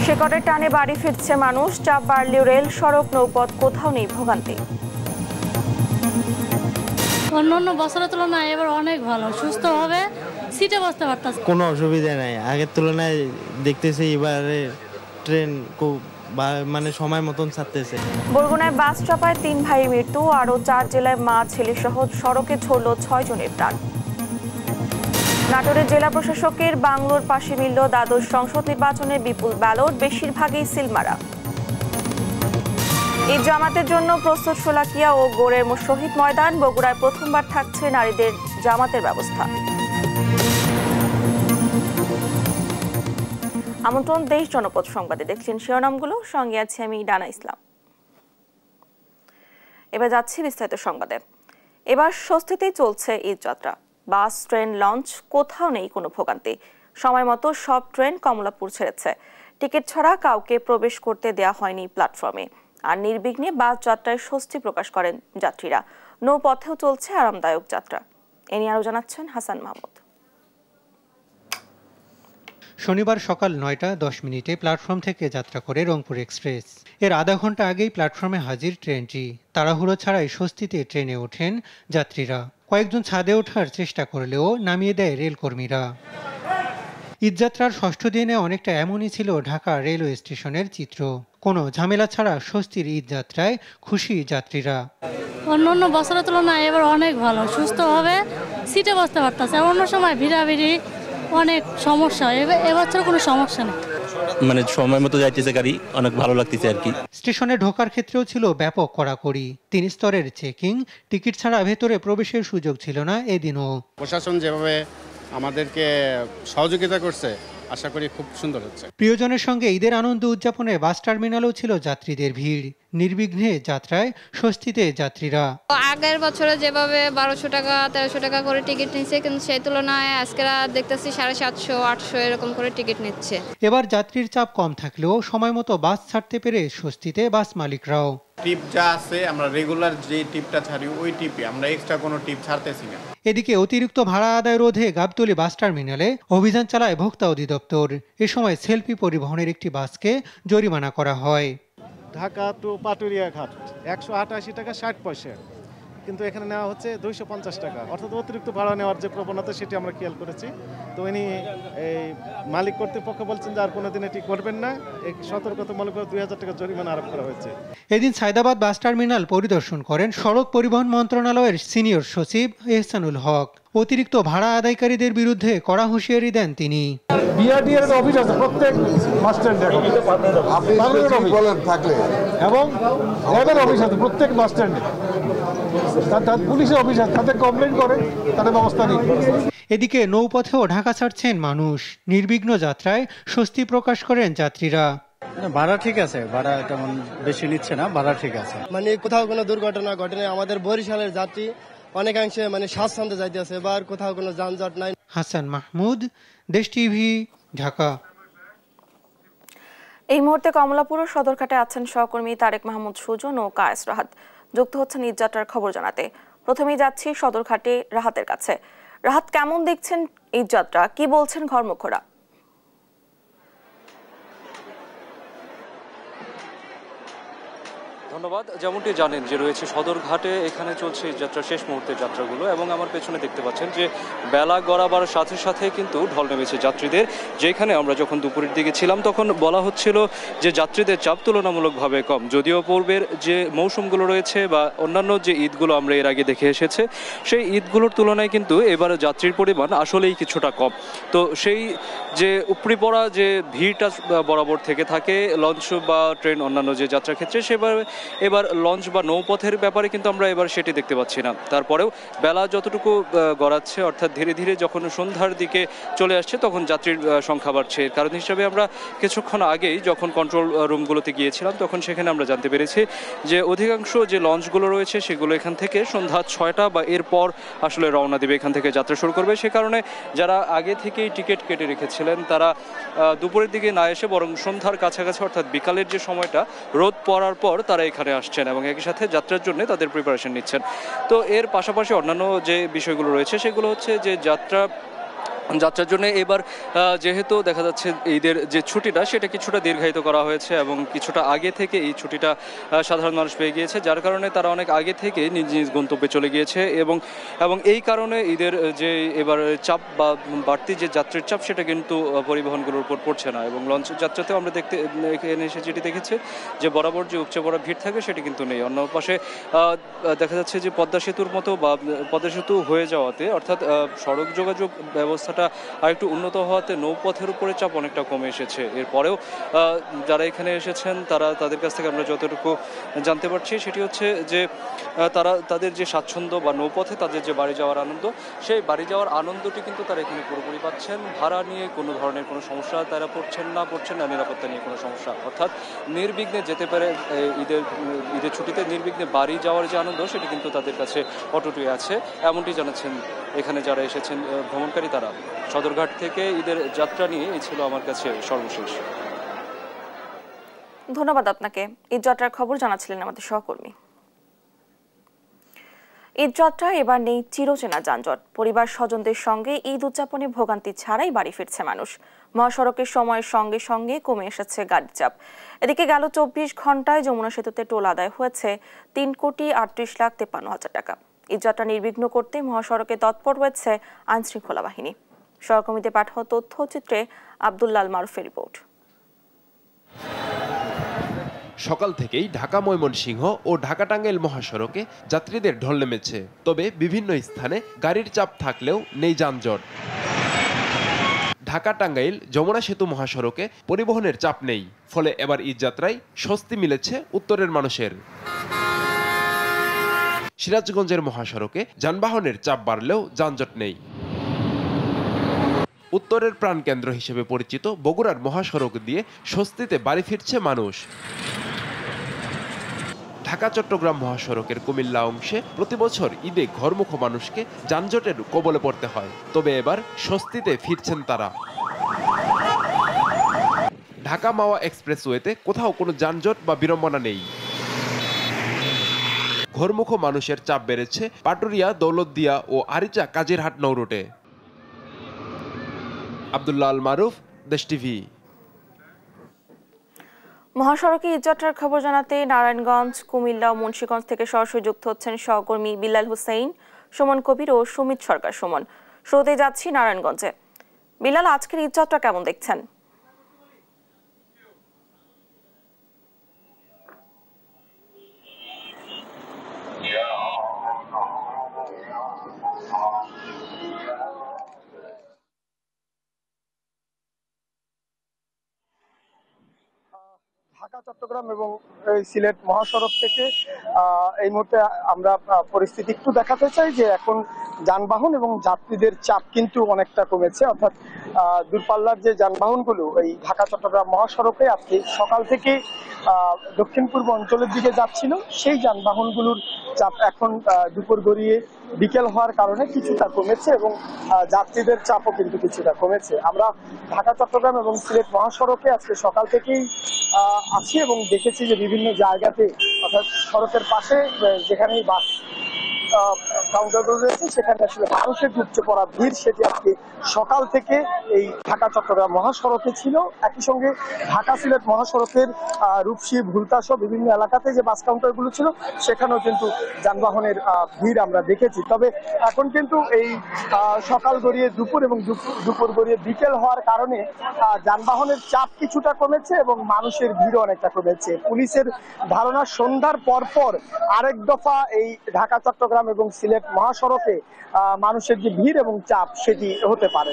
শেকড়ের টানে বাড়ি ফিরছে মানুষ, চাপ বাড়লেও রেল সড়ক নৌপথ কোথাও নেই ভোগান্তি। অন্যান্য বছরের তুলনায় এবার অনেক ভালো, সুস্থভাবে সিটে বসতে পারতেছে, কোনো অসুবিধা নাই। আগের তুলনায় দেখতেছি এবারে ট্রেন মানে সময় মতন ছাড়তেছে। বরগুনায় বাস চাপায় 3 ভাইয়ের মৃত্যু, আরও 4 জেলায় মা ছেলে সহ সড়কে ঝরল 6 জনের প্রাণ। নাটোরের জেলা প্রশাসকের বাংলোর পাশে মিলল দ্বাদশ সংসদ নির্বাচনের বিপুল ব্যালট, বেশিরভাগই সিলমারা। ঈদ জামাতের জন্য প্রস্তুত শোলাকিয়া ও গোড়ের শহীদ ময়দান, বগুড়ায় প্রথমবার থাকছে নারীদের জামাতের ব্যবস্থা। আমন্ত্রণ দেশ জনপদ সংবাদে, দেখছেন শিরোনামগুলো, সঙ্গে আছি আমি ডানা ইসলাম। এবার যাচ্ছি বিস্তারিত সংবাদে। এবার স্বস্তিতেই চলছে ঈদ যাত্রা। বাস, ট্রেন, লঞ্চ কোথাও নেই কোনো ভোগান্তি। সময় মতো সব ট্রেন কমলাপুর ছেড়েছে। টিকিট ছাড়া কাউকে প্রবেশ করতে দেয়া হয়নি প্ল্যাটফর্মে। আর নির্বিঘ্নে বাস যাত্রায় স্বস্তি প্রকাশ করেন যাত্রীরা। নৌপথেও চলছে আরামদায়ক যাত্রা। এ নিয়ে আরও জানাচ্ছেন হাসান মাহমুদ। শনিবার সকাল 9:10 প্ল্যাটফর্ম থেকে যাত্রা করে রংপুর এক্সপ্রেস। এর আধা ঘন্টা আগেই প্ল্যাটফর্মে হাজির ট্রেনটি। তাড়াহুড়ো ছাড়াই স্বস্তিতে ট্রেনে ওঠেন যাত্রীরা। কয়েকজন ছাদে ওঠার চেষ্টা করলেও নামিয়ে দেয় রেলকর্মীরা। ঈদযাত্রার ষষ্ঠ দিনে অনেকটা এমনই ছিল ঢাকা রেলওয়ে স্টেশনের চিত্র। কোনো ঝামেলা ছাড়া স্বস্তির ঈদযাত্রায় খুশি যাত্রীরা। অন্যান্য বছরের তুলনায় এবার অনেক ভালো, সুস্থভাবে সিটে বসতে পারতেছে। অন্য সময় ভিড়াভিড়ি অনেক সমস্যা, এবছর কোনো সমস্যা নেই, মানে সময় মতো যাইতেছে গাড়ি, অনেক ভালো লাগতেছে আর কি। স্টেশনে ঢোকার ক্ষেত্রেও ছিল ব্যাপক কড়াকড়ি। 3 স্তরের চেকিং, টিকিট ছাড়া ভেতরে প্রবেশের সুযোগ ছিল না এদিনও। প্রশাসন যেভাবে আমাদেরকে সহযোগিতা করছে, আশা করি খুব সুন্দর হচ্ছে। প্রিয়জনের সঙ্গে ঈদের আনন্দ উদযাপনে বাস টার্মিনালেও ছিল যাত্রীদের ভিড়। নির্বিঘ্নে যাত্রায় স্বস্তিতে যাত্রীরা। আগের বছরে যেভাবে 1200 টাকা 1300 টাকা করে টিকিট নিচ্ছে, কিন্তু সেই তুলনায় আজকে দেখতেছি 750-800 এরকম করে টিকিট নিচ্ছে। এবার যাত্রীর চাপ কম থাকলেও সময় মতো বাস ছাড়তে পেরে স্বস্তিতে বাস মালিকরাও। টিপ যা আছে, আমরা রেগুলার যে টিপটা ছাড়ি ওই টিপে, আমরা এক্সট্রা কোনো টিপ ছাড়তেছি না। এদিকে অতিরিক্ত ভাড়া আদায় রোধে গাবতলী বাস টার্মিনালে অভিযান চালায় ভোক্তা অধিদপ্তর। এ সময় সেলফি পরিবহনের একটি বাসকে জরিমানা করা হয়। ঢাকা টু পাটুরিয়া ঘাট 188 টাকা 60 পয়সা, কিন্তু এখানে নেওয়া হচ্ছে 250 টাকা, অর্থাৎ অতিরিক্ত ভাড়া নেওয়ার যে প্রবণতা সেটি আমরা খেয়াল করেছি। তো ইনি এই মালিক কর্তৃপক্ষ বলছেন যে আর কোনোদিন এটি করবেন না, এই সতর্কতামূলক 2000 টাকা জরিমানা আরোপ করা হয়েছে। এদিন সায়দাবাদ বাস টার্মিনাল পরিদর্শন করেন সড়ক পরিবহন মন্ত্রণালয়ের সিনিয়র সচিব এহসানুল হক। অতিরিক্ত ভাড়া আদায়কারীদের বিরুদ্ধে কড়া হুঁশিয়ারি দেন তিনি। বিআরটিএর অফিস আছে প্রত্যেক বাস স্ট্যান্ডে, এবং র্যাবের অফিস আছে প্রত্যেক বাস স্ট্যান্ডে, তার পুলিশের অফিস আছে, তাদের কমপ্লেইন করে তাদের ব্যবস্থা নেই। এদিকে নৌপথেও ঢাকা ছাড়ছেন মানুষ। নির্বিঘ্ন যাত্রায় স্বস্তি প্রকাশ করেন যাত্রীরা। ভাড়া ঠিক আছে, ভাড়া তেমন বেশি নিচ্ছে না, ভাড়া ঠিক আছে। মানে কোথাও কোনো দুর্ঘটনা ঘটেনি। আমাদের বরিশালের যাত্রী অনেকাংশে মানে স্বাচ্ছন্দ্যে যাইতেছে, বা কোথাও কোনো যানজট নাই। হাসান মাহমুদ, দেশ টিভি, ঢাকা। এই মুহূর্তে কমলাপুর সদরঘাটে আছেন সহকর্মী তারেক মাহমুদ সুজন ও কায়েস রাহাত, যুক্ত হচ্ছেন ঈদযাত্রার খবর জানাতে। প্রথমেই যাচ্ছি সদরঘাটে রাহাতের কাছে। রাহাত, কেমন দেখছেন ঈদযাত্রা, কি বলছেন ঘরমুখরা? ধন্যবাদ। যেমনটি জানেন যে রয়েছে সদরঘাটে, এখানে চলছে যাত্রা শেষ মুহূর্তের যাত্রাগুলো, এবং আমার পেছনে দেখতে পাচ্ছেন যে বেলা গড়াবার সাথে সাথে কিন্তু ঢল নেমেছে যাত্রীদের। যেখানে আমরা যখন দুপুরের দিকে ছিলাম তখন বলা হচ্ছিল যে যাত্রীদের চাপ তুলনামূলকভাবে কম, যদিও পূর্বের যে মৌসুমগুলো রয়েছে বা অন্যান্য যে ঈদগুলো আমরা এর আগে দেখে এসেছে সেই ঈদগুলোর তুলনায় কিন্তু এবার যাত্রীর পরিমাণ আসলেই কিছুটা কম। তো সেই যে উপরি পড়া যে ভিড়টা বরাবর থেকে থাকে লঞ্চ বা ট্রেন অন্যান্য যে যাত্রার ক্ষেত্রে, এবার লঞ্চ বা নৌপথের ব্যাপারে কিন্তু আমরা এবার সেটি দেখতে পাচ্ছি না। তারপরেও বেলা যতটুকু গড়াচ্ছে, অর্থাৎ ধীরে ধীরে যখন সন্ধ্যার দিকে চলে আসছে তখন যাত্রীর সংখ্যা বাড়ছে। এর কারণ হিসাবে আমরা কিছুক্ষণ আগেই যখন কন্ট্রোল রুমগুলোতে গিয়েছিলাম তখন সেখানে আমরা জানতে পেরেছি যে অধিকাংশ যে লঞ্চগুলো রয়েছে সেগুলো এখান থেকে সন্ধ্যা 6টা বা এরপর আসলে রওনা দেবে, এখান থেকে যাত্রা শুরু করবে। সে কারণে যারা আগে থেকেই টিকিট কেটে রেখেছিলেন তারা দুপুরের দিকে না এসে বরং সন্ধ্যার কাছাকাছি অর্থাৎ বিকালের যে সময়টা রোদ পড়ার পর তারা এখানে আসছেন এবং একই সাথে যাত্রার জন্য তাদের প্রিপারেশন নিচ্ছেন। তো এর পাশাপাশি অন্যান্য যে বিষয়গুলো রয়েছে সেগুলো হচ্ছে যে যাত্রা যাত্রার জন্য এবার যেহেতু দেখা যাচ্ছে ঈদের যে ছুটিটা সেটা কিছুটা দীর্ঘায়িত করা হয়েছে এবং কিছুটা আগে থেকে এই ছুটিটা সাধারণ মানুষ পেয়ে গিয়েছে, যার কারণে তারা অনেক আগে থেকে নিজ নিজ গন্তব্যে চলে গিয়েছে এবং এই কারণে ঈদের যে এবার চাপ বা বাড়তি যে যাত্রীর চাপ সেটা কিন্তু পরিবহনগুলোর উপর পড়ছে না। এবং লঞ্চ যাত্রাতেও আমরা এখানে এসে যেটি দেখেছি যে বরাবর যে উপচে পড়া ভিড় থাকে সেটি কিন্তু নেই। অন্য পাশে দেখা যাচ্ছে যে পদ্মা সেতুর মতো বা পদ্মা সেতু হয়ে যাওয়াতে অর্থাৎ সড়ক যোগাযোগ ব্যবস্থাটা আর একটু উন্নত হওয়াতে নৌপথের উপরে চাপ অনেকটা কমে এসেছে। এরপরেও যারা এখানে এসেছেন তাদের কাছ থেকে আমরা যতটুকু জানতে পারছি সেটি হচ্ছে যে তাদের যে স্বাচ্ছন্দ্য বা নৌপথে তাদের যে বাড়ি যাওয়ার আনন্দ, সেই বাড়ি যাওয়ার আনন্দটি কিন্তু তারা এখানে পুরোপুরি পাচ্ছেন। ভাড়া নিয়ে কোনো ধরনের কোনো সমস্যা তারা পড়ছেন না, নিরাপত্তা নিয়ে কোনো সমস্যা, অর্থাৎ নির্বিঘ্নে যেতে পারে ঈদের ছুটিতে নির্বিঘ্নে বাড়ি যাওয়ার যে আনন্দ সেটি কিন্তু তাদের কাছে অটুটুই আছে, এমনটি জানাচ্ছেন এখানে যারা এসেছেন ভ্রমণকারী তারা। সদরঘাট থেকে ঈদের যাত্রা নিয়ে এই ছিল আমার কাছে সর্বশেষ। ধন্যবাদ আপনাকে। ঈদ যাত্রার খবর জানাচ্ছিলেন আমাদের সহকর্মী। ঈদ যাত্রা এবার নেই চিরচেনা যানজট। পরিবার স্বজনদের সঙ্গে ঈদ উদযাপনে ভোগান্তি ছাড়াই বাড়ি ফিরছে মানুষ। মহাসড়কের সময়ের সঙ্গে সঙ্গে কমে এসেছে গাড়ির চাপ। এদিকে গেল 24 ঘন্টায় যমুনা সেতুতে টোল আদায় হয়েছে 3,38,53,000 টাকা। ঈদ যাত্রা নির্বিঘ্ন করতে মহাসড়কে তৎপর রয়েছে আইনশৃঙ্খলা বাহিনী। সহকর্মীদের পাঠানো তথ্যচিত্রে আব্দুল্লাল মারুফের রিপোর্ট। সকাল থেকেই ঢাকা ময়মনসিংহ ও ঢাকা টাঙ্গাইল মহাসড়কে যাত্রীদের ঢল নেমেছে, তবে বিভিন্ন স্থানে গাড়ির চাপ থাকলেও নেই যানজট। ঢাকা টাঙ্গাইল যমুনা সেতু মহাসড়কে পরিবহনের চাপ নেই, ফলে এবার ঈদ যাত্রায় স্বস্তি মিলেছে উত্তরের মানুষের। সিরাজগঞ্জের মহাসড়কে যানবাহনের চাপ বাড়লেও যানজট নেই। উত্তরের প্রাণকেন্দ্র হিসেবে পরিচিত বগুড়ার মহাসড়ক দিয়ে স্বস্তিতে বাড়ি ফিরছে মানুষ। ঢাকা চট্টগ্রাম মহাসড়কের কুমিল্লা অংশে প্রতিবছর ঈদে ঘরমুখো মানুষকে যানজটের কবলে পড়তে হয়, তবে এবার স্বস্তিতে ফিরছেন তারা। ঢাকা মাওয়া এক্সপ্রেসওয়েতে কোথাও কোনো যানজট বা বিড়ম্বনা নেই। ঘরমুখো মানুষের চাপ বেড়েছে পাটুরিয়া, দৌলতদিয়া ও আরিচা কাজিরহাট নৌরুটে। আব্দুল্লাহ আল মারুফ, দেশ টিভি। মহাসড়কে ঈদ যাত্রার খবর জানাতে নারায়ণগঞ্জ, কুমিল্লা ও মুন্সিগঞ্জ থেকে সরাসরি যুক্ত হচ্ছেন সহকর্মী বিলাল হুসেইন, সুমন কবির ও সুমিত সরকার। সুমন, শুরুতে যাচ্ছি নারায়ণগঞ্জে। বিলাল, আজকের ঈদ যাত্রা কেমন দেখছেন? ঢাকা চট্টগ্রাম এবং সিলেট মহাসড়ক থেকে এই মুহূর্তে আমরা পরিস্থিতি একটু দেখাতে চাই যে এখন যানবাহন এবং যাত্রীদের চাপ কিন্তু অনেকটা কমেছে, অর্থাৎ দূরপাল্লার যে যানবাহনগুলো এই ঢাকা চট্টগ্রাম মহাসড়কে আজকে সকাল থেকে দক্ষিণ পূর্ব অঞ্চলের দিকে যাচ্ছিল, সেই যানবাহনগুলোর চাপ এখন দুপুর গড়িয়ে বিকেল হওয়ার কারণে কিছুটা কমেছে এবং যাত্রীদের চাপও কিন্তু কিছুটা কমেছে। আমরা ঢাকা চট্টগ্রাম এবং সিলেট মহাসড়কে আজকে সকাল থেকেই আছি এবং দেখেছি যে বিভিন্ন জায়গাতে অর্থাৎ সড়কের পাশে যেখানেই বাস কাউন্টারগুলো রয়েছে সেখানে আসলে মানুষের উপচে পড়া ভিড় সেটি আজকে সকাল থেকে এই ঢাকা চট্টগ্রাম মহাসড়কে ছিল। একই সঙ্গে ঢাকা সিলেট মহাসড়কের রূপসী, ভুলতা সহ বিভিন্ন এলাকাতে যে বাস কাউন্টারগুলো ছিল সেখানেও কিন্তু যানবাহনের ভিড় আমরা দেখেছি। তবে এখন কিন্তু এই সকাল গড়িয়ে দুপুর এবং দুপুর গড়িয়ে বিকেল হওয়ার কারণে যানবাহনের চাপ কিছুটা কমেছে এবং মানুষের ভিড়ও অনেকটা কমেছে। পুলিশের ধারণা সন্ধ্যার পরপর আরেক দফা এই ঢাকা চট্টগ্রাম এবং সিলেট মহাসড়কে মানুষের যে ভিড় এবং চাপ সেটি হতে পারে।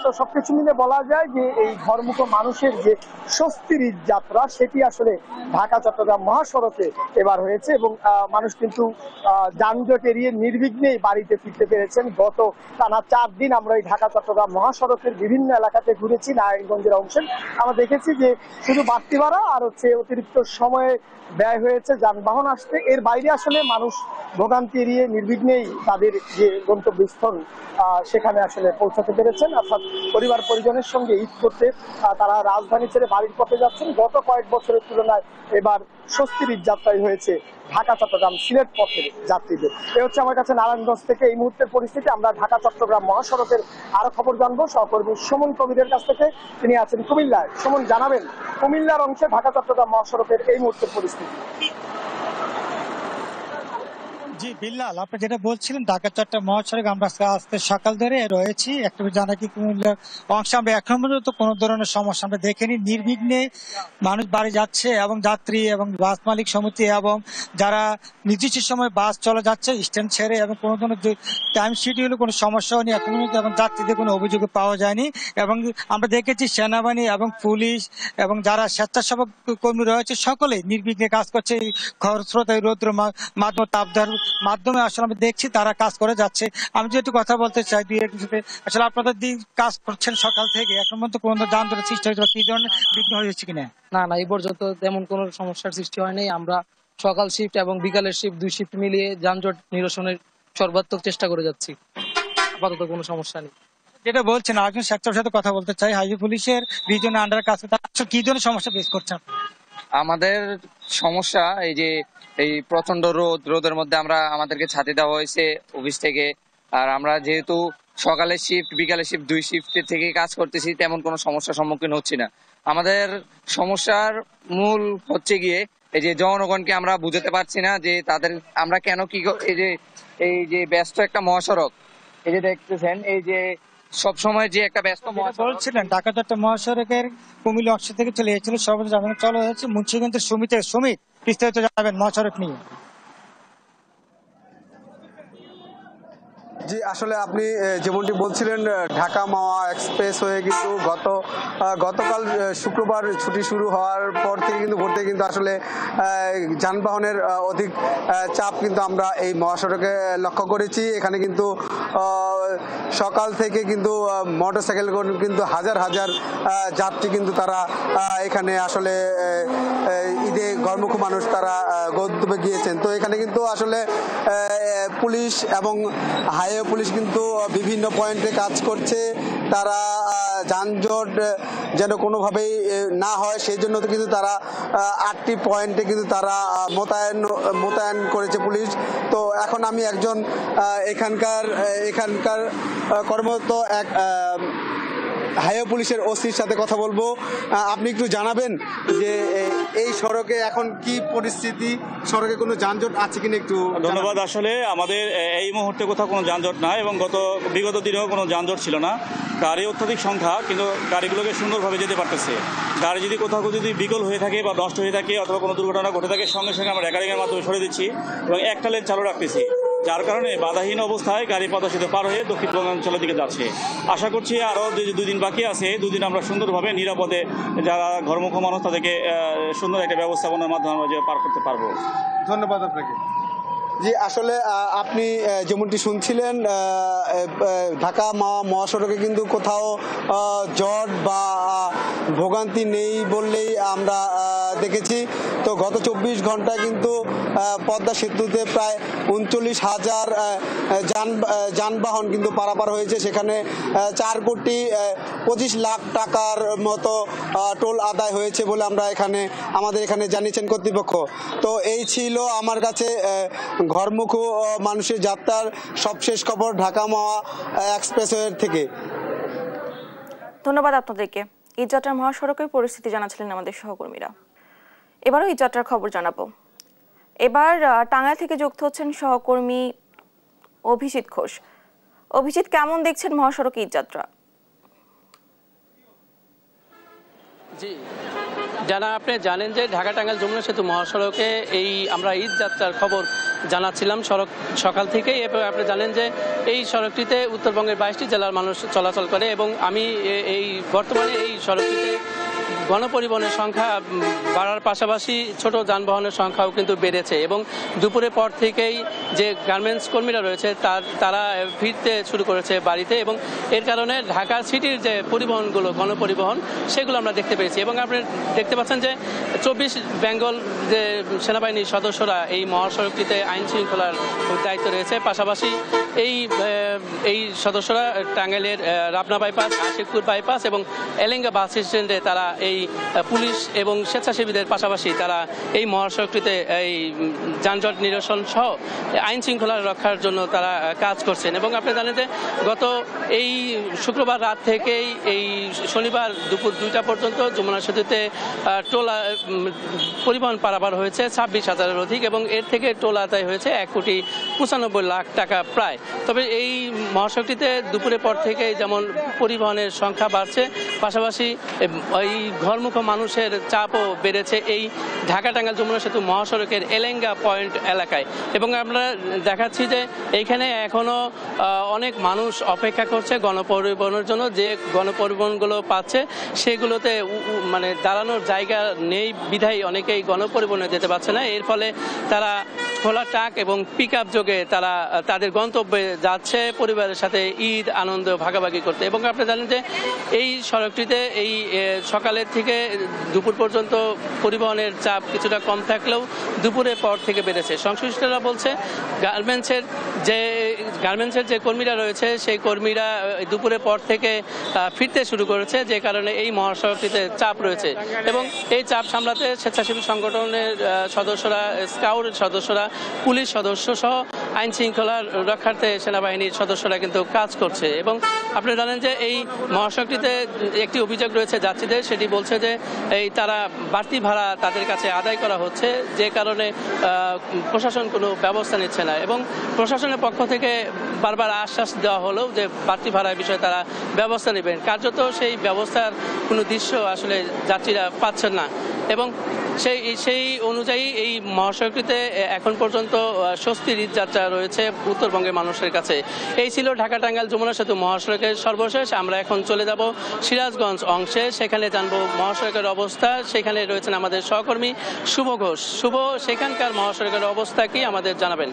তো সবকিছু মিলে বলা যায় যে এই ঘরমুখো মানুষের যে স্বস্তির যাত্রা সেটি আসলে ঢাকা চট্টগ্রাম মহাসড়কে এবার হয়েছে এবং মানুষ কিন্তু যানজট এড়িয়ে নির্বিঘ্নেই বাড়িতে ফিরতে পেরেছেন। গত টানা 4 দিন আমরা এই ঢাকা চট্টগ্রাম মহাসড়কের বিভিন্ন এলাকাতে ঘুরেছি। নারায়ণগঞ্জের অংশে আমরা দেখেছি যে শুধু বাড়তি ভাড়া আর অতিরিক্ত সময়ে ব্যয় হয়েছে যানবাহন আসতে, এর বাইরে আসলে মানুষ ভোগান্তি এড়িয়ে নির্বিঘ্নে দিনেই তাদের যে গন্তব্যস্থল সেখানে আসলে পৌঁছাতে পেরেছেন, অর্থাৎ পরিবার পরিজনের সঙ্গে ঈদ করতে তারা রাজধানী ছেড়ে বাড়ির পথে যাচ্ছেন। গত কয়েক বছরের তুলনায় এবার স্বস্তির ঈদ যাত্রাই হয়েছে ঢাকা চট্টগ্রাম সিলেট পথের যাত্রীদের। এ হচ্ছে আমার কাছে নারায়ণগঞ্জ থেকে এই মুহূর্তের পরিস্থিতি। আমরা ঢাকা চট্টগ্রাম মহাসড়কের আরো খবর জানবো সহকর্মী সুমন কবিরের কাছ থেকে, তিনি আছেন কুমিল্লায়। সুমন, জানাবেন কুমিল্লার অংশে ঢাকা চট্টগ্রাম মহাসড়কের এই মুহূর্তের পরিস্থিতি। জি বিল্লাল, আপনি যেটা বলছিলেন ঢাকা চট্টগ্রাম মহাসড়ক আমরা আজকে সকাল ধরে রয়েছি। একটা জানা কি কুমিল্লার অংশে আমরা এখন পর্যন্ত কোনো ধরনের সমস্যা আমরা দেখিনি। নির্বিঘ্নে মানুষ বাড়ি যাচ্ছে এবং যাত্রী এবং বাস মালিক সমিতি এবং যারা নির্দিষ্ট সময় বাস চলে যাচ্ছে স্ট্যান্ড ছেড়ে এবং কোনো ধরনের টাইম শিডিউলে কোনো সমস্যা হয়নি এখন পর্যন্ত এবং যাত্রীদের কোনো অভিযোগ পাওয়া যায়নি। এবং আমরা দেখেছি সেনাবাহিনী এবং পুলিশ এবং যারা স্বেচ্ছাসেবক কর্মী রয়েছে সকলেই নির্বিঘ্নে কাজ করছে। এই খরস্রোত এই রৌদ্র মাধ্যমে তাপদার মাধ্যমে আসলে আমি দেখছি তারা কাজ করে যাচ্ছে। আমি যেহেতু কথা বলতে চাই আসলে আপনাদের দিন কাজ করছেন সকাল থেকে এখন পর্যন্ত কোনো যানজটের সৃষ্টি হয়েছে কি ধরনের বিঘ্ন হয়েছে কিনা? না এই পর্যন্ত তেমন কোনো সমস্যার সৃষ্টি হয়নি। আমরা সকাল শিফট এবং বিকালের শিফট 2 শিফট মিলিয়ে যানজট নিরসনের সর্বাত্মক চেষ্টা করে যাচ্ছি। আপাতত কোনো সমস্যা নেই। যেটা বলছেন আরেকজন সেক্টরের সাথে কথা বলতে চাই, হাইওয়ে পুলিশের রিজনের আন্ডার কাছে কি ধরনের সমস্যা ফেস করছেন? আমাদের সমস্যা এই প্রচন্ড রোদের মধ্যে আমাদেরকে ছাতি দেওয়া হয়েছে অফিস থেকে। আর আমরা যেহেতু সকালের শিফট বিকালের শিফট 2 শিফটের থেকে কাজ করতেছি তেমন কোনো সমস্যার সম্মুখীন হচ্ছি না। আমাদের সমস্যার মূল হচ্ছে গিয়ে এই যে জনগণকে আমরা বুঝাতে পারছি না যে তাদের আমরা কেন কি এই যে ব্যস্ত একটা মহাসড়ক এই যে দেখতেছেন এই যে সবসময় যে একটা ব্যস্ত বলছিলেন ঢাকা চট্টগ্রাম মহাসড়কের কুমিল্লা অংশ থেকে চলে এসেছিল সর্বদা যাবেন চলে যাচ্ছে মুন্সিগঞ্জের শ্রমিক বিস্তারিত যাবেন মহাসড়ক নিয়ে। জি আসলে আপনি যেমনটি বলছিলেন ঢাকা মাওয়া এক্সপ্রেস হয়ে কিন্তু গতকাল শুক্রবার ছুটি শুরু হওয়ার পর থেকে কিন্তু ভোর থেকে কিন্তু আসলে যানবাহনের অধিক চাপ কিন্তু আমরা এই মহাসড়কে লক্ষ্য করেছি। এখানে কিন্তু সকাল থেকে কিন্তু মোটরসাইকেল কিন্তু হাজার হাজার যাত্রী কিন্তু তারা এখানে আসলে ঈদে ঘরমুখী মানুষ তারা গন্তব্যে গিয়েছেন। তো এখানে কিন্তু আসলে পুলিশ এবং হাইওয়ে পুলিশ কিন্তু বিভিন্ন পয়েন্টে কাজ করছে। তারা যানজট যেন কোনোভাবেই না হয় সেই জন্য কিন্তু তারা 8টি পয়েন্টে কিন্তু তারা মোতায়েন করেছে পুলিশ। তো এখন আমি একজন এখানকার কর্মরত এক হাইওয়ে পুলিশের ওসির সাথে কথা বলবো। আপনি একটু জানাবেন যে এই সড়কে এখন কি পরিস্থিতি, সড়কে কোনো যানজট আছে কিনা একটু? ধন্যবাদ। আসলে আমাদের এই মুহূর্তে কোথাও কোনো যানজট নাই এবং বিগত দিনেও কোনো যানজট ছিল না। গাড়ি অত্যাধিক সংখ্যা কিন্তু গাড়িগুলোকে সুন্দরভাবে যেতে পারতেছে। গাড়ি যদি কোথাও যদি বিকল হয়ে থাকে বা নষ্ট হয়ে থাকে অথবা কোনো দুর্ঘটনা ঘটে থাকে সঙ্গে সঙ্গে আমরা রেকারিংয়ের মাধ্যমে সরে দিচ্ছি এবং একটা লেন চালু রাখতেছি, যার কারণে বাধাহীন অবস্থায় গাড়ি পদ্মা সেতু পার হয়ে দক্ষিণ পূর্বাঞ্চলের দিকে যাচ্ছে। আশা করছি আরও 2 দিন বাকি আছে, 2 দিন আমরা সুন্দরভাবে নিরাপদে যারা ঘরমুখী মানুষ তাদেরকে সুন্দর একটা ব্যবস্থাপনার মাধ্যমে আমরা পার করতে পারবো। ধন্যবাদ আপনাকে। জি আসলে আপনি যেমনটি শুনছিলেন ঢাকা মহাসড়কে কিন্তু কোথাও জট বা ভোগান্তি নেই বললেই আমরা দেখেছি। তো গত 24 ঘন্টায় কিন্তু পদ্মা সেতুতে প্রায় 39,000 যানবাহন কিন্তু পারাপার হয়েছে। সেখানে 4 কোটি 25 লাখ টাকার মতো টোল আদায় হয়েছে বলে আমাদের এখানে জানিয়েছেন কর্তৃপক্ষ। তো এই ছিল আমার কাছে ঘরমুখী মানুষের যাত্রার সবশেষ খবর ঢাকা মাওয়া এক্সপ্রেসওয়ের থেকে। ধন্যবাদ আপনাদেরকে। ঈদ যাত্রার মহাসড়কের পরিস্থিতি জানাচ্ছিলেন আমাদের সহকর্মীরা। এবারও ঈদ যাত্রার খবর জানাবো। এবার টাঙ্গাইল থেকে যুক্ত হচ্ছেন সহকর্মী অভিজিৎ ঘোষ। অভিজিৎ, কেমন দেখছেন মহাসড়কে ঈদ যাত্রা? জি জানা, আপনি জানেন যে ঢাকা টাঙ্গাইল যমুনা সেতু মহাসড়কে আমরা ঈদ যাত্রার খবর জানাচ্ছিলাম সকাল থেকেই। এবং আপনি জানেন যে এই সড়কটিতে উত্তরবঙ্গের 22টি জেলার মানুষ চলাচল করে এবং আমি বর্তমানে এই সড়কটিতে গণপরিবহনের সংখ্যা বাড়ার পাশাপাশি ছোট যানবাহনের সংখ্যাও কিন্তু বেড়েছে এবং দুপুরের পর থেকেই যে গার্মেন্টস কর্মীরা রয়েছে তারা ফিরতে শুরু করেছে বাড়িতে এবং এর কারণে ঢাকা সিটির যে পরিবহনগুলো গণপরিবহন সেগুলো আমরা দেখতে পেয়েছি এবং আপনি দেখতে পাচ্ছেন যে 24 বেঙ্গল যে সেনাবাহিনীর সদস্যরা এই মহাসড়কটিতে আইন শৃঙ্খলার দায়িত্ব রয়েছে। পাশাপাশি এই সদস্যরা টাঙ্গাইলের রাবনা বাইপাস, আশিকপুর বাইপাস এবং এলেঙ্গা বাস স্ট্যান্ডে তারা এই পুলিশ এবং স্বেচ্ছাসেবীদের পাশাপাশি তারা এই মহাসড়কটিতে এই যানজট নিরসন সহ আইন শৃঙ্খলা রক্ষার জন্য তারা কাজ করছেন এবং আপনি জানেন যে গত এই শুক্রবার রাত থেকেই এই শনিবার দুপুর 2টা পর্যন্ত যমুনা সেতুতে টোল পরিবহন পারাপার হয়েছে 26,000-এর অধিক এবং এর থেকে টোল আদায় হয়েছে 1,95,00,000 টাকা প্রায়। তবে এই মহাসড়কটিতে দুপুরের পর থেকে যেমন পরিবহনের সংখ্যা বাড়ছে, পাশাপাশি এই ঘরমুখ মানুষের চাপও বেড়েছে এই ঢাকা টাঙ্গাইল যমুনা সেতু মহাসড়কের এলেঙ্গা পয়েন্ট এলাকায় এবং আমরা দেখাচ্ছি যে এইখানে এখনো অনেক মানুষ অপেক্ষা করছে গণপরিবহনের জন্য। যে গণপরিবহনগুলো পাচ্ছে সেগুলোতে মানে দাঁড়ানোর জায়গা নেই বিধায় অনেকেই গণপরিবহনে যেতে পারছে না। এর ফলে তারা খোলা ট্রাক এবং পিকআপ যোগে তারা তাদের গন্তব্যে যাচ্ছে পরিবারের সাথে ঈদ আনন্দ ভাগাভাগি করতে এবং আপনি জানেন যে এই সড়কটিতে এই সকালের থেকে দুপুর পর্যন্ত পরিবহনের চাপ কিছুটা কম থাকলেও দুপুরের পর থেকে বেড়েছে। সংশ্লিষ্টরা বলছে গার্মেন্টসের যে কর্মীরা রয়েছে সেই কর্মীরা দুপুরের পর থেকে ফিরতে শুরু করেছে, যে কারণে এই মহাসড়কটিতে চাপ রয়েছে এবং এই চাপ সামলাতে স্বেচ্ছাসেবী সংগঠনের সদস্যরা, স্কাউটের সদস্যরা, পুলিশ সদস্য সহ আইন শৃঙ্খলা রক্ষার্থে সেনাবাহিনীর সদস্যরা কিন্তু কাজ করছে এবং আপনি জানেন যে এই মহাসড়কটিতে একটি অভিযোগ রয়েছে যাত্রীদের, সেটি বলছে যে এই তারা বাড়তি ভাড়া তাদের কাছে আদায় করা হচ্ছে, যে কারণে প্রশাসন কোনো ব্যবস্থা নিচ্ছে না এবং প্রশাসনের পক্ষ থেকে বারবার আশ্বাস দেওয়া হলেও যে বাড়তি ভাড়ার বিষয়ে তারা ব্যবস্থা নেবেন, কার্যত সেই ব্যবস্থার কোনো দৃশ্য আসলে যাত্রীরা পাচ্ছেন না এবং সেই অনুযায়ী এই মহাসড়কটিতে এখন পর্যন্ত স্বস্তির ঈদযাত্রা রয়েছে উত্তরবঙ্গের মানুষের কাছে। এই ছিল ঢাকা টাঙ্গাইল যমুনা সেতু মহাসড়কের সর্বশেষ। আমরা এখন চলে যাব সিরাজগঞ্জ অংশে, সেখানে জানবো মহাসড়কের অবস্থা। সেখানে রয়েছেন আমাদের সহকর্মী শুভ ঘোষ। শুভ, সেখানকার মহাসড়কের অবস্থা কি আমাদের জানাবেন?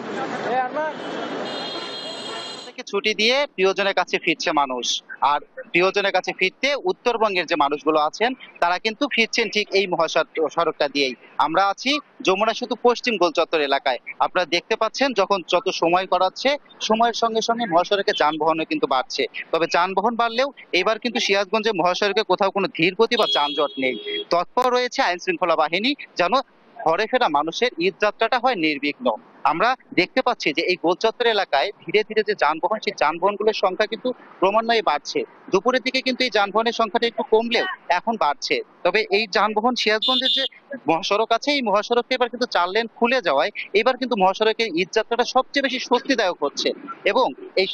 ছুটি দিয়ে প্রিয়জনের কাছে ফিরছে মানুষ, আর প্রিয়জনের কাছে ফিরতে উত্তরবঙ্গের যে মানুষগুলো আছেন তারা কিন্তু ফিরছেন ঠিক এই মহাসড়কটা দিয়েই। আমরা আছি যমুনা সেতু পশ্চিম গোল চত্বর এলাকায়। আপনারা দেখতে পাচ্ছেন যত সময় গড়াচ্ছে সময়ের সঙ্গে সঙ্গে মহাসড়কে যানবাহনও কিন্তু বাড়ছে। তবে যানবাহন বাড়লেও এবার কিন্তু সিরাজগঞ্জের মহাসড়কে কোথাও কোনো ধীর গতি বা যানজট নেই। তৎপর রয়েছে আইন শৃঙ্খলা বাহিনী যেন ঘরে ফেরা মানুষের ঈদ যাত্রাটা হয় নির্বিঘ্ন। আমরা দেখতে পাচ্ছি যে এই গোলচত্বর এলাকায় ধীরে ধীরে যে যানবাহন, সেই যানবাহনগুলোর সংখ্যা কিন্তু ক্রমান্বয়ে বাড়ছে। দুপুরের দিকে কিন্তু এই যানবাহনের সংখ্যাটা একটু কমলেও এখন বাড়ছে। তবে এই যানবাহন সিরাজগঞ্জের যে মহাসড়ক আছে এই মহাসড়কটা এবার কিন্তু 4 লেন খুলে যাওয়ায় এবার কিন্তু মহাসড়কের ঈদ যাত্রাটা সবচেয়ে বেশি স্বস্তিদায়ক হচ্ছে এবং এই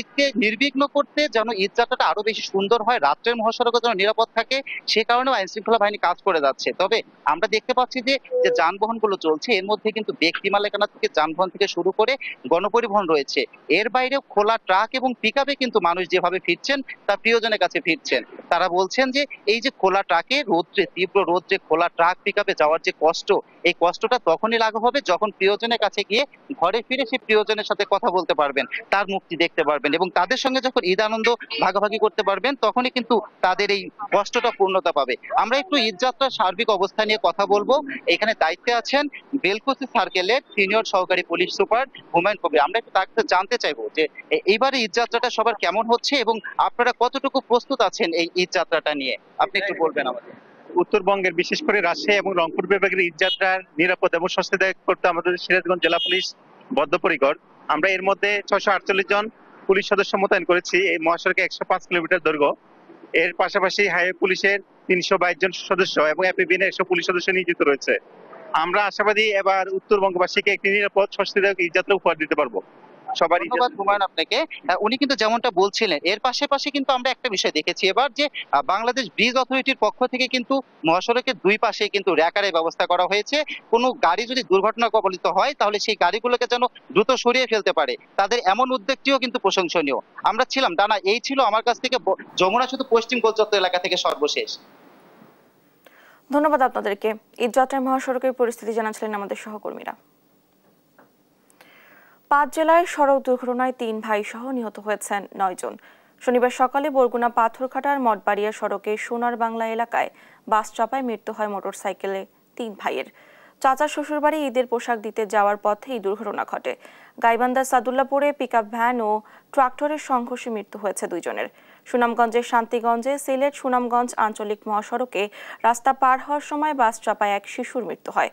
ঈদকে নির্বিঘ্ন করতে যেন ঈদ যাত্রাটা আরো বেশি সুন্দর হয়, রাত্রের মহাসড়কে যেন নিরাপদ থাকে, সে কারণেও আইন শৃঙ্খলা বাহিনী কাজ করে যাচ্ছে। তবে আমরা দেখতে পাচ্ছি যে যানবাহনগুলো চলছে এর মধ্যে কিন্তু ব্যক্তি মালিকানা থেকে যানবাহন থেকে শুরু করে গণপরিবহন রয়েছে। এর বাইরেও খোলা ট্রাক এবং পিকআপে কিন্তু মানুষ যেভাবে ফিরছেন তা প্রিয়জনের কাছে ফিরছেন। তারা বলছেন যে এই যে খোলা ট্রাকে রোদ্রে, তীব্র রোদ্রে খোলা ট্রাক পিকআপে যাওয়ার যে কষ্ট, এই কষ্টটা তখনই লাঘব হবে যখন প্রিয়জনের কাছে গিয়ে ঘরে ফিরে সে প্রিয়জনের সাথে কথা বলতে পারবেন, তার মুক্তি দেখতে পারবেন এবং তাদের সঙ্গে যখন ঈদ আনন্দ ভাগাভাগি করতে পারবেন তখনই কিন্তু তাদের এই কষ্টটা পূর্ণতা পাবে। আমরা একটু ঈদ যাত্রার সার্বিক অবস্থা নিয়ে কথা বলবো। এখানে দায়িত্বে আছেন বেলকুচি সার্কেলের সিনিয়র সহকারী পুলিশ সুপার হুমায়ুন কবির। আমরা একটু তার কাছে জানতে চাইবো যে এইবারে ঈদ যাত্রাটা সবার কেমন হচ্ছে এবং আপনারা কতটুকু প্রস্তুত আছেন এই ঈদ যাত্রাটা নিয়ে, আপনি একটু বলবেন আমাদের। উত্তরবঙ্গের বিশেষ করে রাজশাহী এবং রংপুর বিভাগের ঈদ যাত্রার নিরাপদ এবং স্বস্তিদায়ক করতে আমাদের সিরাজগঞ্জ জেলা পুলিশ বদ্ধপরিকর। আমরা এর মধ্যে 648 জন পুলিশ সদস্য মোতায়েন করেছি এই মহাসড়কে 105 কিলোমিটার দৈর্ঘ্য। এর পাশাপাশি হাইওয়ে পুলিশের 322 জন সদস্য এবং এপিবিএন 100 পুলিশ সদস্য নিয়োজিত রয়েছে। আমরা আশাবাদী এবার উত্তরবঙ্গবাসীকে একটি নিরাপদ স্বস্তিদায়ক ঈদ যাত্রা উপহার দিতে পারবো। ধন্যবাদ হুমায়ুন আপনাকে। উনি কিন্তু যেমনটা বলছিলেন এর পাশাপাশি কিন্তু আমরা একটা বিষয় দেখেছি এবার যে বাংলাদেশ ব্রিজ অথরিটির পক্ষ থেকে কিন্তু মহাসড়কের দুই পাশে কিন্তু র্যাকারের ব্যবস্থা করা হয়েছে। কোনো গাড়ি যদি দুর্ঘটনা কবলিত হয় তাহলে সেই গাড়িগুলোকে যেন দ্রুত সরিয়ে ফেলতে পারে, তাদের এমন উদ্যোগটিও কিন্তু প্রশংসনীয়। আমরা ছিলাম ডানা, এই ছিল আমার কাছ থেকে যমুনা সেতু পশ্চিম গোলচত্বর এলাকা থেকে সর্বশেষ। ধন্যবাদ আপনাদেরকে। ঈদযাত্রায় মহাসড়কের পরিস্থিতি জানাচ্ছিলেন আমাদের সহকর্মীরা। 5 জেলায় সড়ক দুর্ঘটনায় 3 ভাই সহ নিহত হয়েছেন 9 জন। শনিবার সকালে বরগুনা পাথরঘাটার মঠবাড়িয়া সড়কে সোনার বাংলা এলাকায় বাস চাপায় মৃত্যু হয় মোটরসাইকেলে 3 ভাইয়ের। চাচা শ্বশুরবাড়ি ঈদের পোশাক দিতে যাওয়ার পথে এই দুর্ঘটনা ঘটে। গাইবান্ধার সাদুল্লাপুরে পিকআপ ভ্যান ও ট্রাক্টরের সংঘর্ষে মৃত্যু হয়েছে 2 জনের। সুনামগঞ্জের শান্তিগঞ্জে সিলেট সুনামগঞ্জ আঞ্চলিক মহাসড়কে রাস্তা পার হওয়ার সময় বাস চাপায় এক শিশুর মৃত্যু হয়।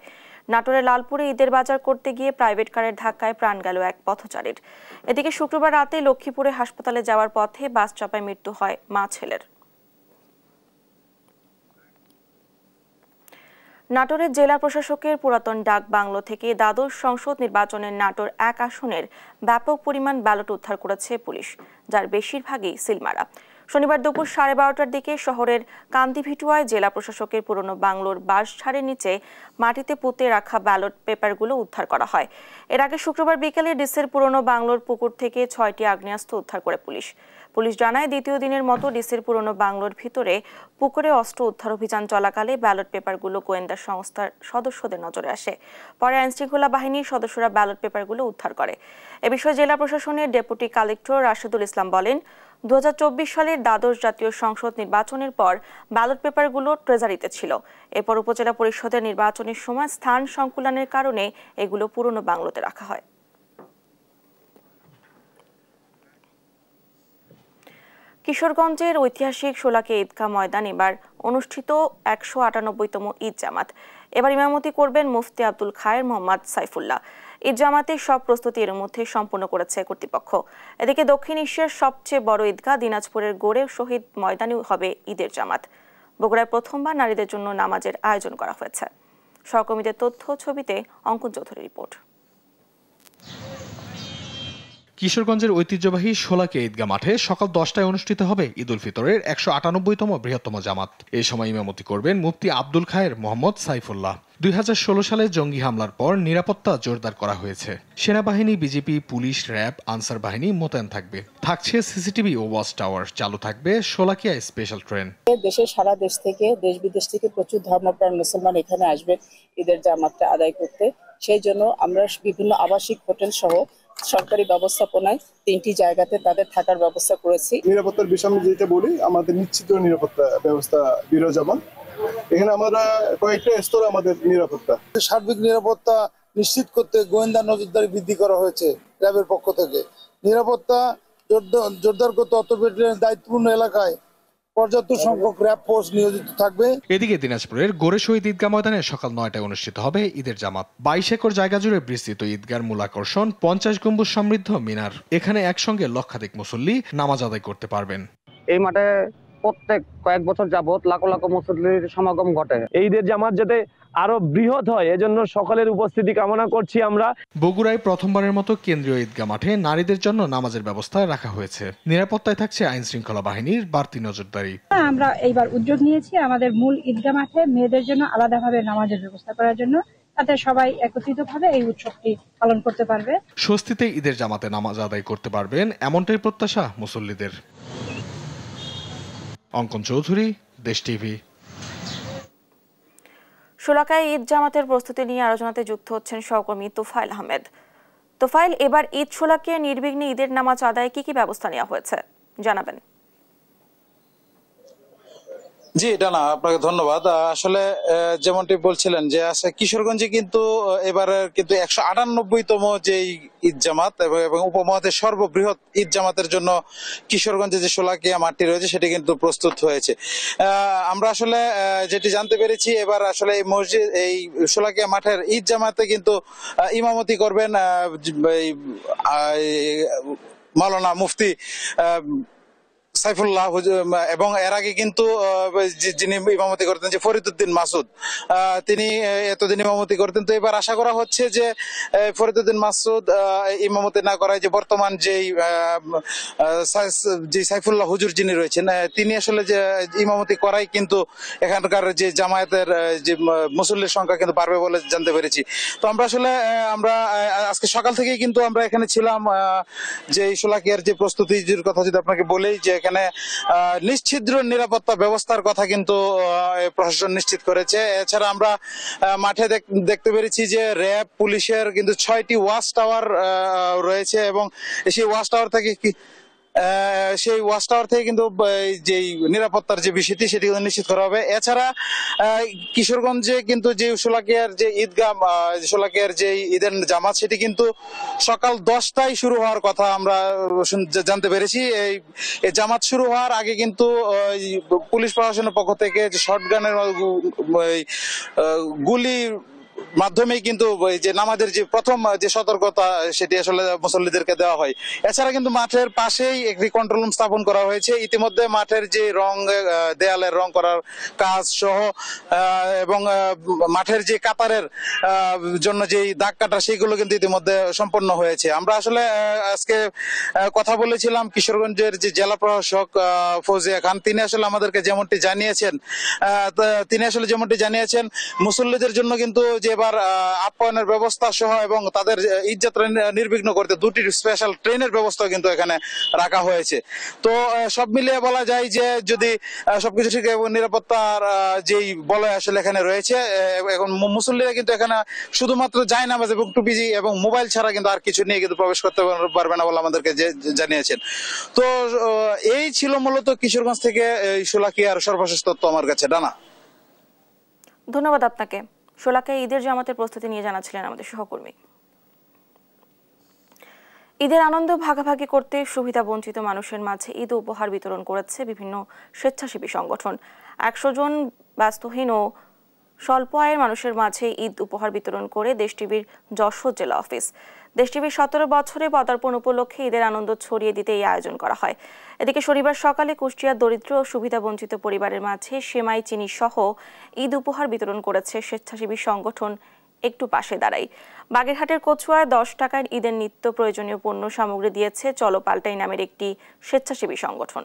নাটোরের লালপুরে ঈদের বাজার করতে গিয়ে প্রাইভেট কারের ধাক্কায় প্রাণ গেল এক পথচারীর। এদিকে শুক্রবার রাতে লক্ষ্মীপুরে হাসপাতালে যাওয়ার পথে বাস চাপায় মৃত্যু হয় মা ছেলের। নাটোরের জেলা প্রশাসকের পুরাতন ডাক বাংলো থেকে দ্বাদশ সংসদ নির্বাচনের নাটোর 1 আসনের ব্যাপক পরিমাণ ব্যালট উদ্ধার করেছে পুলিশ, যার বেশিরভাগই সিলমারা। শনিবার দুপুর 12:30টার দিকে শহরের কান্দিভিটুয়ায় জেলা প্রশাসকের পুরনো বাংলোর বাঁশঝাড়ের নিচে মাটিতে পুঁতে রাখা ব্যালট পেপারগুলো উদ্ধার করা হয়। এর আগে শুক্রবার বিকেলে ডিসের পুরনো বাংলোর পুকুর থেকে 6টি আগ্নেয়াস্ত্র উদ্ধার করে পুলিশ জানায়, দ্বিতীয় দিনের মতো ডিসির পুরনো বাংলোর ভিতরে পুকুরে অস্ত্র উদ্ধার অভিযান চলাকালে ব্যালট পেপারগুলো গোয়েন্দা সংস্থার সদস্যদের নজরে আসে। পরে আইনশৃঙ্খলা বাহিনীর সদস্যরা ব্যালট পেপারগুলো উদ্ধার করে। এ বিষয়ে জেলা প্রশাসনের ডেপুটি কালেক্টর রাশেদুল ইসলাম বলেন, 2024 সালের দ্বাদশ জাতীয় সংসদ নির্বাচনের পর ব্যালট পেপারগুলো ট্রেজারিতে ছিল। এরপর উপজেলা পরিষদের নির্বাচনের সময় স্থান সংকুলানের কারণে এগুলো পুরনো বাংলোতে রাখা হয়। কিশোরগঞ্জের ঐতিহাসিক শোলাকিয়া ঈদগাহ ময়দান এবার অনুষ্ঠিত 198তম ঈদ জামাত। এবার ইমামতি করবেন মুফতি আব্দুল খায়ের মোহাম্মদ সাইফুল্লাহ। ঈদ জামাতের সব প্রস্তুতি এর মধ্যে সম্পন্ন করেছে কর্তৃপক্ষ। এদিকে দক্ষিণ এশিয়ার সবচেয়ে বড় ঈদগাহ দিনাজপুরের গড়ে শহীদ ময়দানেও হবে ঈদের জামাত। বগুড়ায় প্রথমবার নারীদের জন্য নামাজের আয়োজন করা হয়েছে। সহকর্মীদের তথ্য, ছবিতে অঙ্কন চৌধুরীর রিপোর্ট। কিশোরগঞ্জের ঐতিহ্যবাহী শোলাকিয়া ঈদগাহ মাঠে সকাল 10টায় অনুষ্ঠিত হবে ঈদ উল ফিতরের 198তম বৃহত্তম জামাত। এই সময় ইমামতি করবেন মুফতি আব্দুল খায়ের মোহাম্মদ সাইফুল্লাহ। 2016 সালে জঙ্গি হামলার পর নিরাপত্তা জোরদার করা হয়েছে। সেনাবাহিনী, বিজিপি, পুলিশ, র্যাব, আনসার বাহিনী মোতায়েন থাকছে সিসিটিভি ও ওয়াচ টাওয়ার। চালু থাকবে শোলাকিয়া স্পেশাল ট্রেন। দেশের সারা দেশ থেকে, দেশ বিদেশ থেকে প্রচুর ধর্মপ্রাণ মুসলমান এখানে আসবে ঈদের জামাতটা আদায় করতে। সেই জন্য আমরা বিভিন্ন আবাসিক হোটেল সহ সরকারি ব্যবস্থাপনায় 3টি জায়গাতে তাদের থাকার ব্যবস্থা করেছি। নিরাপত্তার বিষয়ে যেটা বলি, আমাদের নিশ্চিত নিরাপত্তা ব্যবস্থা বিরাজমান। এখানে আমরা কয়েকটা স্তরে আমাদের নিরাপত্তা, সার্বিক নিরাপত্তা নিশ্চিত করতে গোয়েন্দা নজরদারি বৃদ্ধি করা হয়েছে র্যাবের পক্ষ থেকে। নিরাপত্তা জোরদার করতে অত্র ব্যাটালিয়নের দায়িত্বপূর্ণ এলাকায় পর্যাপ্ত সংখ্যক র্যাব ফোর্স নিয়োজিত থাকবে। এদিকে দিনাজপুরের গোরে শহীদ ঈদগাহ ময়দানে সকাল 9টায় অনুষ্ঠিত হবে ঈদের জামাত। 22 একর জায়গা জুড়ে বিস্তৃত ঈদগাহর মূল আকর্ষণ 50 গম্বুজ সমৃদ্ধ মিনার। এখানে একসঙ্গে লক্ষাধিক মুসল্লি নামাজ আদায় করতে পারবেন। এই মাঠে প্রত্যেক কয়েক বছর যাবত লাখ লাখ মুসল্লির সমাগম ঘটে। এই ঈদের জামাত যাতে আরো বৃহৎ হয়, এজন্য সকলের উপস্থিতি কামনা করছি আমরা। বগুড়ায় প্রথমবারের মতো কেন্দ্রীয় ঈদগাহ মাঠে নারীদের জন্য নামাজের ব্যবস্থা রাখা হয়েছে। নিরাপত্তায় থাকছে আইন শৃঙ্খলা বাহিনীর বাড়তি নজরদারি। আমরা এইবার উদ্যোগ নিয়েছি আমাদের মূল ঈদগাহ মাঠে মেয়েদের জন্য আলাদাভাবে নামাজের ব্যবস্থা করার জন্য, তাতে সবাই একত্রিতভাবে এই উৎসবটি পালন করতে পারবে। স্বস্তিতে ঈদের জামাতে নামাজ আদায় করতে পারবেন, এমনটাই প্রত্যাশা মুসল্লিদের। অঙ্কন চৌধুরী, দেশ টিভি। শোলাকিয়ায় ঈদ জামাতের প্রস্তুতি নিয়ে আলোচনাতে যুক্ত হচ্ছেন সহকর্মী তোফাইল আহমেদ। তোফাইল, এবার ঈদ শোলাকিয়ায় নির্বিঘ্নে ঈদের নামাজ আদায়ে কি ব্যবস্থা নেওয়া হয়েছে জানাবেন? জি ডানা, আপনাকে ধন্যবাদ। আসলে যেমনটি বলছিলেন যে কিশোরগঞ্জে কিন্তু এবারে কিন্তু 198তম যে ঈদ জামাত এবং উপমহাদেশের সর্ববৃহৎ ঈদ জামাতের জন্য কিশোরগঞ্জে যে শোলাকিয়া মাঠটি রয়েছে সেটি কিন্তু প্রস্তুত হয়েছে। আমরা আসলে যেটি জানতে পেরেছি, এবার আসলে এই মসজিদ, এই শোলাকিয়া মাঠের ঈদ জামাতে কিন্তু ইমামতি করবেন মাওলানা মুফতি সাইফুল্লাহ, এবং এর আগে কিন্তু যিনি ইমামতি করতেন যে ফরিদউদ্দিন মাসুদ, তিনি এতদিন ইমামতি করতেন। তো এবার আশা করা হচ্ছে যে ফরিদউদ্দিন মাসুদ ইমামতি না করায় যে বর্তমান যেই সাইফুল্লাহ হুজুর যিনি রয়েছেন, তিনি আসলে যে ইমামতি করাই কিন্তু এখানকার যে জামায়াতের যে মুসল্লির সংখ্যা কিন্তু বাড়বে বলে জানতে পেরেছি। তো আমরা আসলে আজকে সকাল থেকেই কিন্তু আমরা এখানে ছিলাম। যে শোলাকিয়ার যে প্রস্তুতির কথা যদি আপনাকে বলেই, যে এখানে এখানে নিশ্ছিদ্র নিরাপত্তা ব্যবস্থার কথা কিন্তু প্রশাসন নিশ্চিত করেছে। এছাড়া আমরা মাঠে দেখতে পেরেছি যে র্যাব পুলিশের কিন্তু 6টি ওয়াচ টাওয়ার রয়েছে এবং সেই ওয়াচ টাওয়ার থেকে কিন্তু যে নিরাপত্তার যে বিষয়টি সেটি নিশ্চিত করা হবে। এছাড়া কিশোরগঞ্জে কিন্তু যে শোলাকিয়ার যে ঈদগাহ, শোলাকিয়ার যে ঈদের জামাত সেটি কিন্তু সকাল 10টায় শুরু হওয়ার কথা আমরা জানতে পেরেছি। এই জামাত শুরু হওয়ার আগে কিন্তু পুলিশ প্রশাসনের পক্ষ থেকে যে শটগানের গুলি মাধ্যমেই কিন্তু যে নামাজের যে প্রথম যে সতর্কতা সেটি আসলে মুসল্লিদেরকে দেওয়া হয়। এছাড়া কিন্তু মাঠের পাশেই একটি কন্ট্রোল রুম স্থাপন করা হয়েছে। ইতিমধ্যে মাঠের যে দেয়ালের রং করার কাজ সহ এবং মাঠের যে কাতারের জন্য যে দাগ কাটা সেগুলো কিন্তু ইতিমধ্যে সম্পন্ন হয়েছে। আমরা আসলে আজকে কথা বলেছিলাম কিশোরগঞ্জের যে জেলা প্রশাসক ফৌজিয়া খান, তিনি আসলে আমাদেরকে যেমনটি জানিয়েছেন মুসল্লিদের জন্য কিন্তু এবার আপ্যায়নের ব্যবস্থা সহ এবং তাদের ঈদযাত্রা নির্বিঘ্ন করতে 2টি স্পেশাল ট্রেনের ব্যবস্থা কিন্তু এখানে রাখা হয়েছে। তো সব মিলিয়ে বলা যায় যে যদি সবকিছু ঠিক এবং নিরাপত্তার যেই বলয় আসলে এখানে রয়েছে, এখন মুসল্লিরা কিন্তু এখানে শুধুমাত্র জায়নামাজ এবং টুপি এবং মোবাইল ছাড়া কিন্তু আর কিছু নিয়ে কিন্তু প্রবেশ করতে পারবে না বলে আমাদেরকে জানিয়েছেন। তো এই ছিল মূলত কিশোরগঞ্জ থেকে শোলাকিয়ার সর্বশেষ তথ্য আমার কাছে। ডানা, ধন্যবাদ আপনাকে। শোলাকিয়া ঈদের জামাতের প্রস্তুতি নিয়ে জানাচ্ছিলেন আমাদের সহকর্মী। ঈদের আনন্দ ভাগাভাগি করতে সুবিধা বঞ্চিত মানুষের মাঝে ঈদ উপহার বিতরণ করেছে বিভিন্ন স্বেচ্ছাসেবী সংগঠন। 100 জন ব্যস্তহীন ও স্বল্প আয়ের মানুষের মাঝে ঈদ উপহার বিতরণ করে দেশ টিভির যশোর জেলা অফিস। দেশ টিভির 17 বছরে পদার্পণ উপলক্ষে ঈদের আনন্দ ছড়িয়ে দিতে এই আয়োজন করা হয়। এদিকে শনিবার সকালে কুষ্টিয়ার দরিদ্র ও সুবিধা বঞ্চিত পরিবারের মাঝে সেমাই, চিনি সহ ঈদ উপহার বিতরণ করেছে স্বেচ্ছাসেবী সংগঠন একটু পাশে দাঁড়াই। বাগেরহাটের কচুয়ায় 10 টাকায় ঈদের নিত্য প্রয়োজনীয় পণ্য সামগ্রী দিয়েছে চলো পাল্টাই নামের একটি স্বেচ্ছাসেবী সংগঠন।